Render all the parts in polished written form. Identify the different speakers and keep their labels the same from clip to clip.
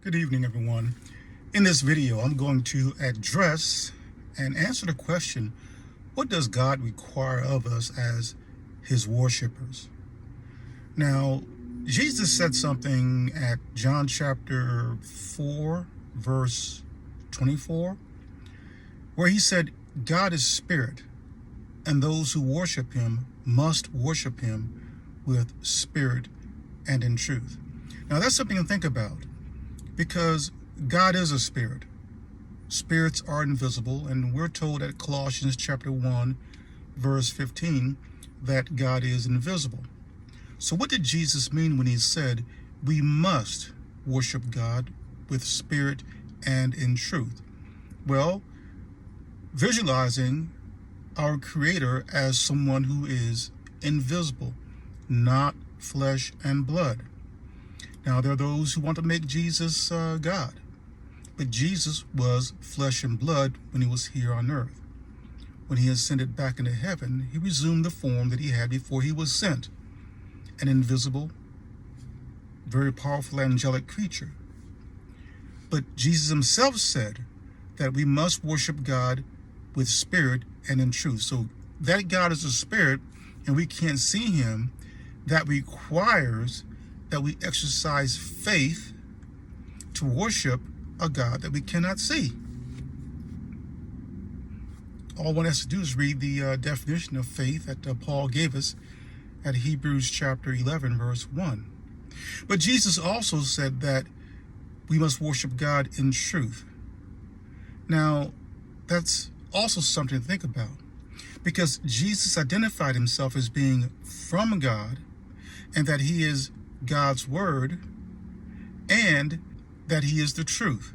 Speaker 1: Good evening, everyone. In this video, I'm going to address and answer the question, what does God require of us as his worshipers? Now, Jesus said something at John chapter 4, verse 24, where he said, God is spirit, and those who worship him must worship him with spirit and in truth. Now, that's something to think about, because God is a spirit. Spirits are invisible, and we're told at Colossians chapter 1, verse 15, that God is invisible. So what did Jesus mean when he said we must worship God with spirit and in truth? Well, visualizing our Creator as someone who is invisible, not flesh and blood. Now, there are those who want to make Jesus God, but Jesus was flesh and blood when he was here on earth. When he ascended back into heaven, he resumed the form that he had before he was sent, an invisible, very powerful angelic creature. But Jesus himself said that we must worship God with spirit and in truth. So that God is a spirit and we can't see him, that requires that we exercise faith to worship a God that we cannot see. All one has to do is read the definition of faith that Paul gave us at Hebrews chapter 11, verse 1. But Jesus also said that we must worship God in truth. Now, that's also something to think about, because Jesus identified himself as being from God, and that he is God's word, and that he is the truth.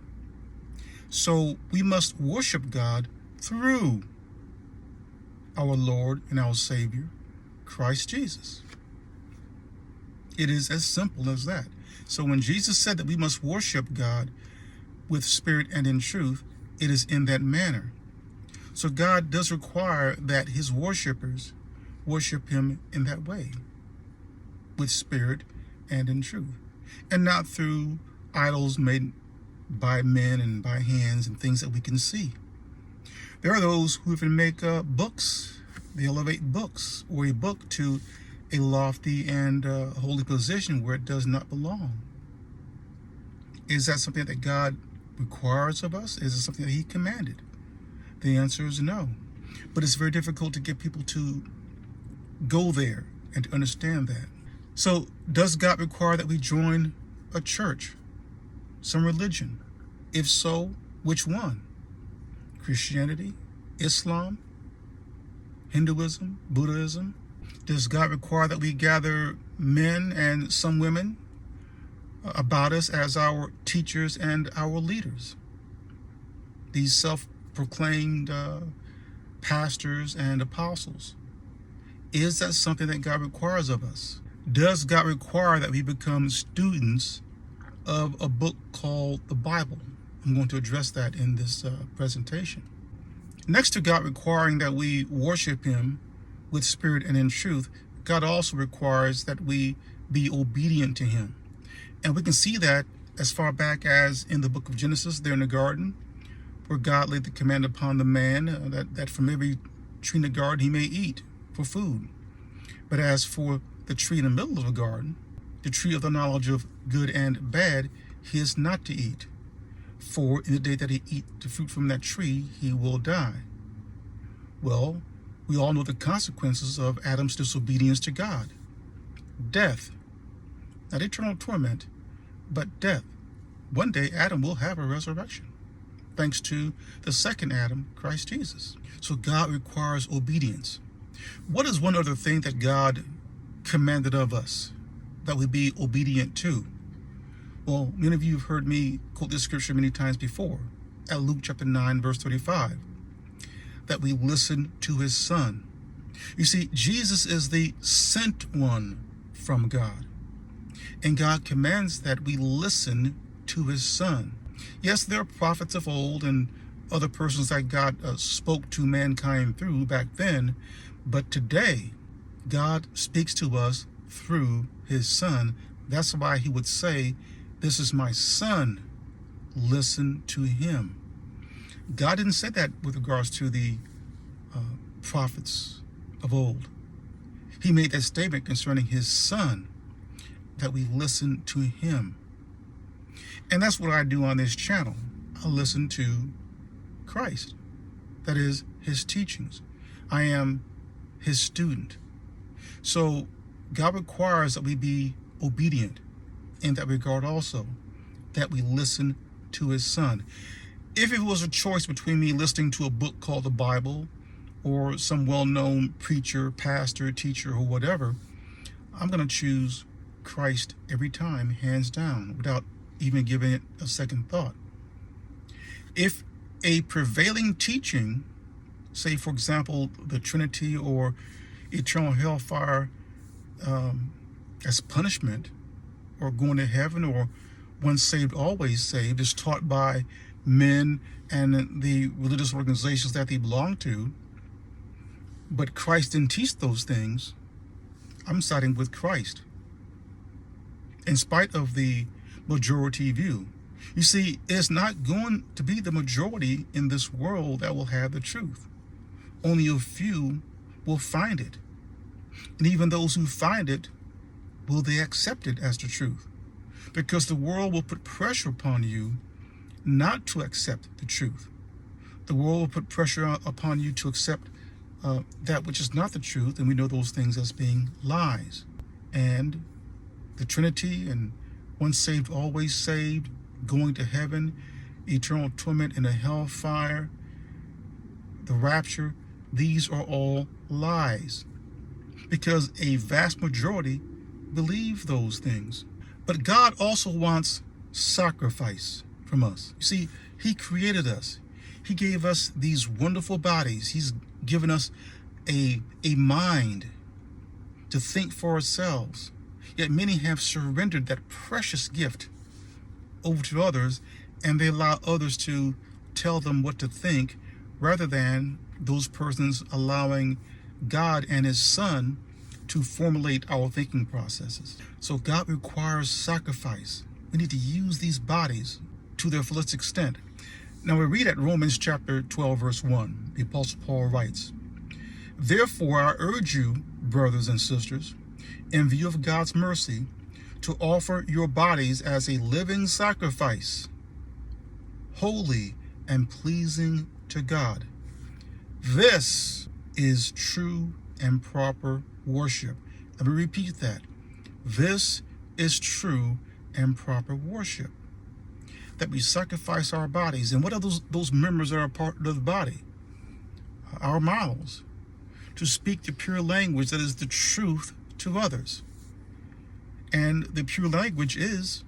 Speaker 1: So we must worship God through our Lord and our Savior, Christ Jesus. It is as simple as that. So when Jesus said that we must worship God with spirit and in truth, it is in that manner. So God does require that his worshipers worship him in that way, with spirit and in truth, and not through idols made by men and by hands and things that we can see. There are those who even make books. They elevate books or a book to a lofty and holy position where it does not belong. Is that something that God requires of us? Is it something that he commanded? The answer is no. But it's very difficult to get people to go there and to understand that. So does God require that we join a church, some religion? If so, which one? Christianity, Islam, Hinduism, Buddhism? Does God require that we gather men and some women about us as our teachers and our leaders? These self-proclaimed pastors and apostles. Is that something that God requires of us? Does God require that we become students of a book called the Bible? I'm going to address that in this presentation. Next to God requiring that we worship him with spirit and in truth, God also requires that we be obedient to him. And we can see that as far back as in the book of Genesis, there in the garden, where God laid the command upon the man that from every tree in the garden he may eat for food. But as for the tree in the middle of the garden, the tree of the knowledge of good and bad, he is not to eat. For in the day that he eat the fruit from that tree, he will die. Well, we all know the consequences of Adam's disobedience to God. Death. Not eternal torment, but death. One day Adam will have a resurrection, thanks to the second Adam, Christ Jesus. So God requires obedience. What is one other thing that God commanded of us that we be obedient to? Well, many of you have heard me quote this scripture many times before, at Luke chapter 9, verse 35, that we listen to his son. You see, Jesus is the sent one from God, and God commands that we listen to his son. Yes, there are prophets of old and other persons that God spoke to mankind through back then, but today God speaks to us through his son. That's why he would say, "This is my son listen to him. God didn't say that with regards to the prophets of old. He made that statement concerning his son, that we listen to him. And that's what I do on this channel. I listen to Christ. That is his teachings. I am his student. So God requires that we be obedient in that regard also, that we listen to his son. If it was a choice between me listening to a book called the Bible or some well-known preacher, pastor, teacher, or whatever, I'm going to choose Christ every time, hands down, without even giving it a second thought. If a prevailing teaching, say for example the Trinity or eternal hellfire as punishment, or going to heaven, or once saved always saved, is taught by men and the religious organizations that they belong to, but Christ didn't teach those things, I'm siding with Christ in spite of the majority view. You see, it's not going to be the majority in this world that will have the truth. Only a few will find it. And even those who find it, will they accept it as the truth? Because the world will put pressure upon you not to accept the truth. The world will put pressure upon you to accept that which is not the truth, and we know those things as being lies. And the Trinity and once saved, always saved, going to heaven, eternal torment in a hellfire, the rapture, these are all lies, because a vast majority believe those things. But God also wants sacrifice from us. You see, he created us. He gave us these wonderful bodies. He's given us a mind to think for ourselves. Yet many have surrendered that precious gift over to others, and they allow others to tell them what to think, rather than those persons allowing God and his son to formulate our thinking processes. So God requires sacrifice. We need to use these bodies to their fullest extent. Now we read at Romans chapter 12, verse 1, the Apostle Paul writes, "Therefore I urge you, brothers and sisters, in view of God's mercy, to offer your bodies as a living sacrifice, holy and pleasing to God. This is true and proper worship." Let me repeat that. This is true and proper worship. That we sacrifice our bodies. And what are those members that are part of the body? Our mouths. To speak the pure language that is the truth to others. And the pure language is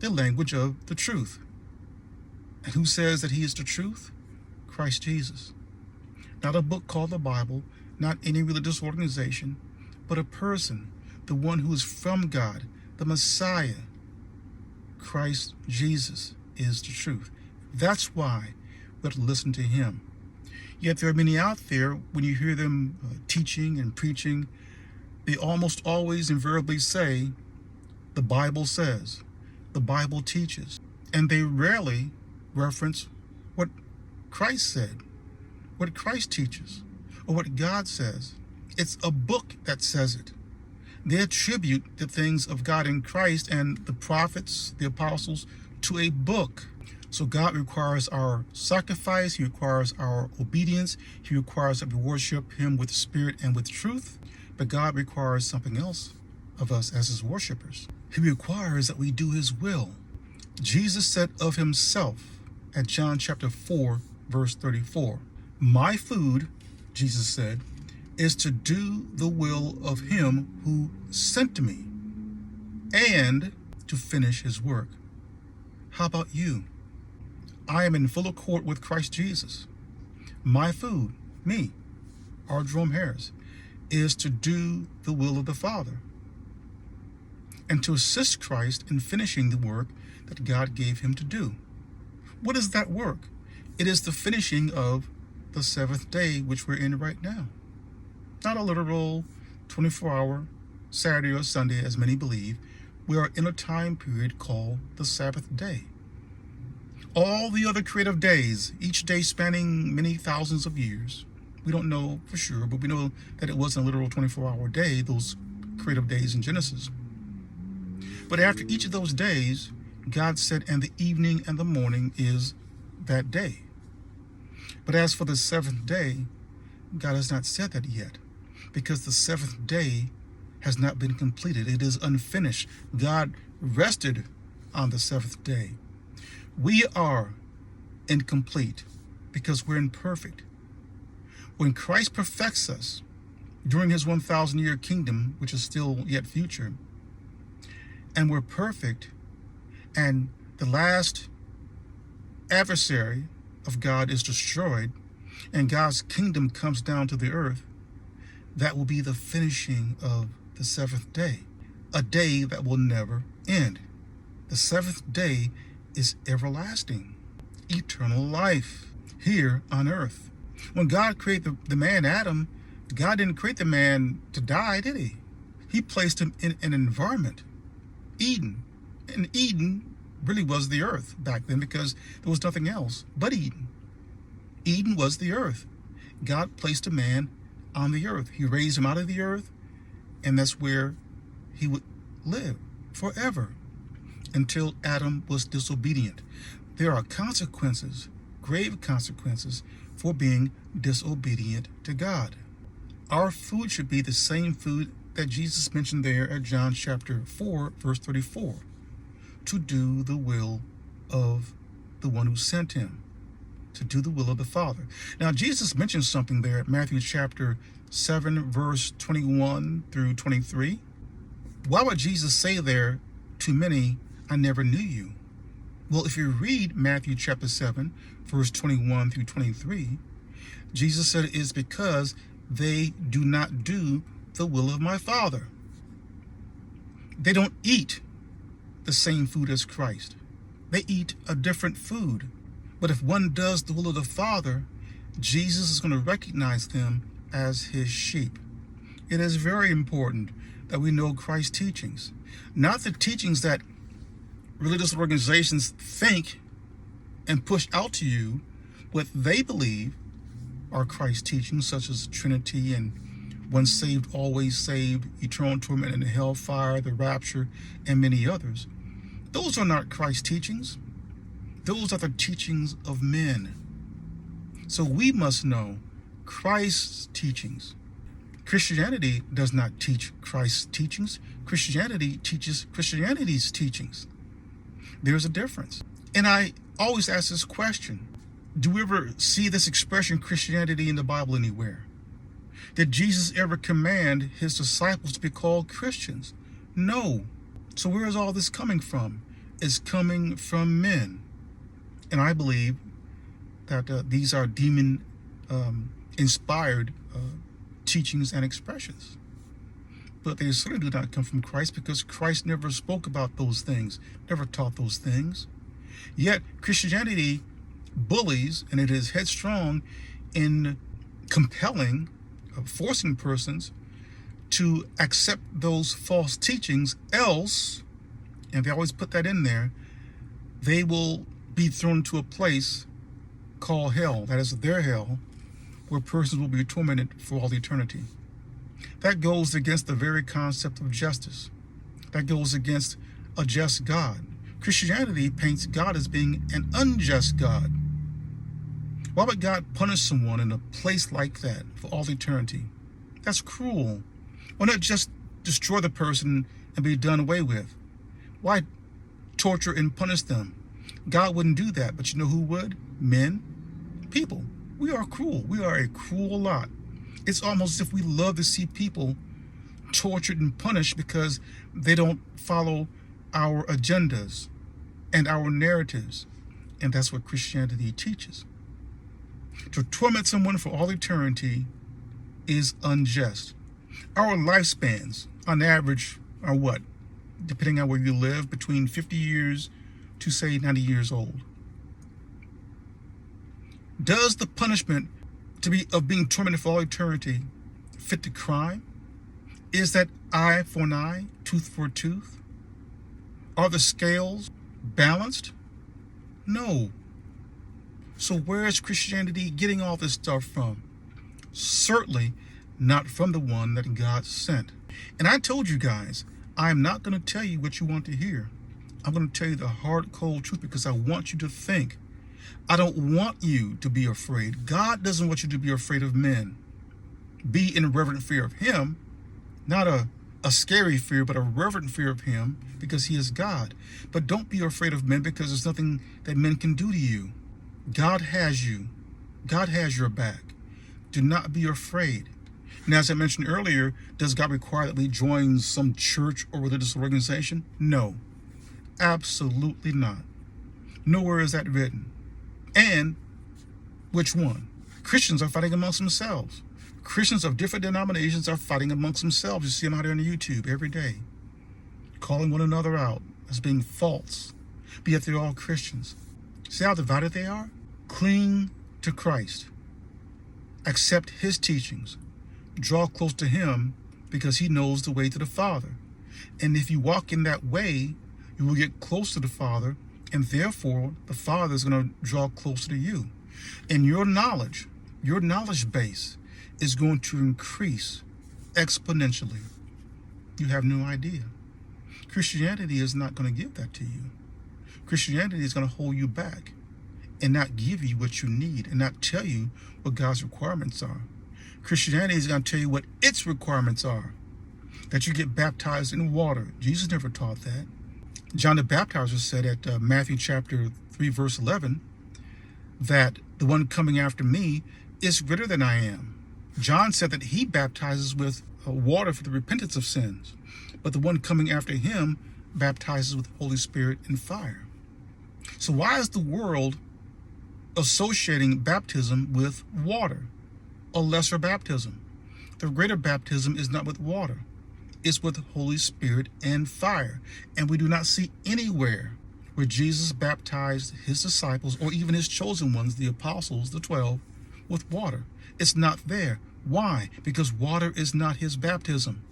Speaker 1: the language of the truth. And who says that he is the truth? Christ Jesus. Not a book called the Bible, not any religious organization, but a person, the one who is from God, the Messiah. Christ Jesus is the truth. That's why we have to listen to him. Yet there are many out there, when you hear them teaching and preaching, they almost always invariably say, the Bible says, the Bible teaches. And they rarely reference what Christ said, what Christ teaches, or what God says. It's a book that says it. They attribute the things of God in Christ and the prophets, the apostles, to a book. So God requires our sacrifice. He requires our obedience. He requires that we worship him with spirit and with truth. But God requires something else of us as his worshipers. He requires that we do his will. Jesus said of himself at John chapter 4, verse 34, "My food," Jesus said, "is to do the will of him who sent me and to finish his work." How about you? I am in full accord with Christ Jesus. My food, me, R. Jerome Harris, is to do the will of the Father and to assist Christ in finishing the work that God gave him to do. What is that work? It is the finishing of the seventh day, which we're in right now. Not a literal 24-hour Saturday or Sunday, as many believe. We are in a time period called the Sabbath day. All the other creative days, each day spanning many thousands of years, we don't know for sure, but we know that it wasn't a literal 24-hour day, those creative days in Genesis. But after each of those days, God said, and the evening and the morning is that day. But as for the seventh day, God has not said that yet, because the seventh day has not been completed. It is unfinished. God rested on the seventh day. We are incomplete because we're imperfect. When Christ perfects us during his 1,000-year kingdom, which is still yet future, and we're perfect, and the last adversary of God is destroyed, and God's kingdom comes down to the earth, that will be the finishing of the seventh day, a day that will never end. The seventh day is everlasting, eternal life here on earth. When God created the man Adam, God didn't create the man to die, did he? He placed him in an environment, Eden. And Eden really was the earth back then, because there was nothing else but Eden. Eden was the earth. God placed a man on the earth. He raised him out of the earth, and that's where he would live forever until Adam was disobedient. There are consequences, grave consequences, for being disobedient to God. Our food should be the same food that Jesus mentioned there at John chapter 4, verse 34, to do the will of the one who sent him, to do the will of the Father. Now, Jesus mentioned something there at Matthew chapter 7, verse 21 through 23. Why would Jesus say there, to many, I never knew you? Well, if you read Matthew chapter 7, verse 21 through 23, Jesus said it is because they do not do the will of my Father. They don't eat the same food as Christ. They eat a different food. But if one does the will of the Father, Jesus is going to recognize them as his sheep. It is very important that we know Christ's teachings, not the teachings that religious organizations think and push out to you what they believe are Christ's teachings, such as Trinity and once saved, always saved, eternal torment in the hellfire, the rapture, and many others. Those are not Christ's teachings. Those are the teachings of men. So we must know Christ's teachings. Christianity does not teach Christ's teachings. Christianity teaches Christianity's teachings. There's a difference. And I always ask this question. Do we ever see this expression Christianity in the Bible anywhere? Did Jesus ever command his disciples to be called Christians? No. So where is all this coming from? It's coming from men. And I believe that these are demon-inspired teachings and expressions. But they certainly do not come from Christ, because Christ never spoke about those things, never taught those things. Yet Christianity bullies, and it is headstrong in compelling, forcing persons to accept those false teachings, else, and they always put that in there, they will be thrown to a place called hell, that is their hell, where persons will be tormented for all eternity. That goes against the very concept of justice. That goes against a just God. Christianity paints God as being an unjust God. Why would God punish someone in a place like that for all eternity? That's cruel. Why not just destroy the person and be done away with? Why torture and punish them? God wouldn't do that, but you know who would? Men, people. We are cruel. We are a cruel lot. It's almost as if we love to see people tortured and punished because they don't follow our agendas and our narratives. And that's what Christianity teaches. To torment someone for all eternity is unjust. Our lifespans, on average, are what? Depending on where you live, between 50 years to, say, 90 years old. Does the punishment of being tormented for all eternity fit the crime? Is that eye for an eye, tooth for a tooth? Are the scales balanced? No. So where is Christianity getting all this stuff from? Certainly not from the one that God sent. And I told you guys, I'm not going to tell you what you want to hear. I'm going to tell you the hard, cold truth because I want you to think. I don't want you to be afraid. God doesn't want you to be afraid of men. Be in reverent fear of him, not a scary fear, but a reverent fear of him because he is God. But don't be afraid of men because there's nothing that men can do to you. God has you. God has your back. Do not be afraid. And as I mentioned earlier, does God require that we join some church or religious organization? No, absolutely not. Nowhere is that written. And which one? Christians are fighting amongst themselves. Christians of different denominations are fighting amongst themselves. You see them out there on YouTube every day, calling one another out as being false, but yet they're all Christians. See how divided they are? Cling to Christ. Accept his teachings. Draw close to him because he knows the way to the Father. And if you walk in that way, you will get close to the Father, and therefore the Father is going to draw closer to you. And your knowledge base is going to increase exponentially. You have no idea. Christianity is not going to give that to you. Christianity is going to hold you back and not give you what you need and not tell you what God's requirements are. Christianity is going to tell you what its requirements are. That you get baptized in water. Jesus never taught that. John the Baptizer said at Matthew chapter 3, verse 11, that the one coming after me is greater than I am. John said that he baptizes with water for the repentance of sins, but the one coming after him baptizes with Holy Spirit and fire. So why is the world associating baptism with water, a lesser baptism? The greater baptism is not with water. It's with Holy Spirit and fire. And we do not see anywhere where Jesus baptized his disciples or even his chosen ones, the apostles, the 12, with water. It's not there. Why? Because water is not his baptism.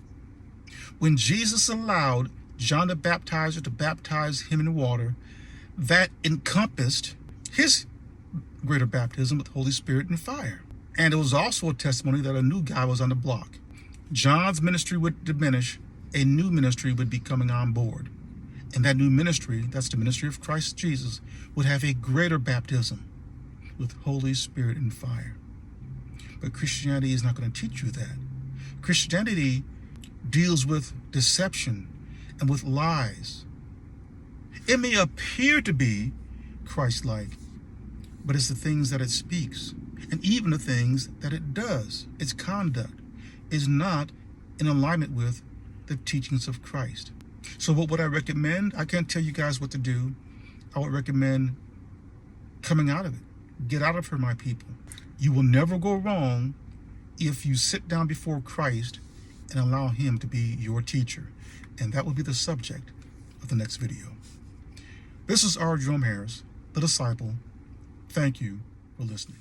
Speaker 1: When Jesus allowed John the Baptizer to baptize him in water, that encompassed his greater baptism with Holy Spirit and fire. And it was also a testimony that a new guy was on the block. John's ministry would diminish, a new ministry would be coming on board. And that new ministry, that's the ministry of Christ Jesus, would have a greater baptism with Holy Spirit and fire. But Christianity is not going to teach you that. Christianity deals with deception and with lies. It may appear to be Christ-like, but it's the things that it speaks, and even the things that it does. Its conduct is not in alignment with the teachings of Christ. So what would I recommend? I can't tell you guys what to do. I would recommend coming out of it. Get out of her, my people. You will never go wrong if you sit down before Christ and allow him to be your teacher. And that will be the subject of the next video. This is R. Jerome Harris, the disciple. Thank you for listening.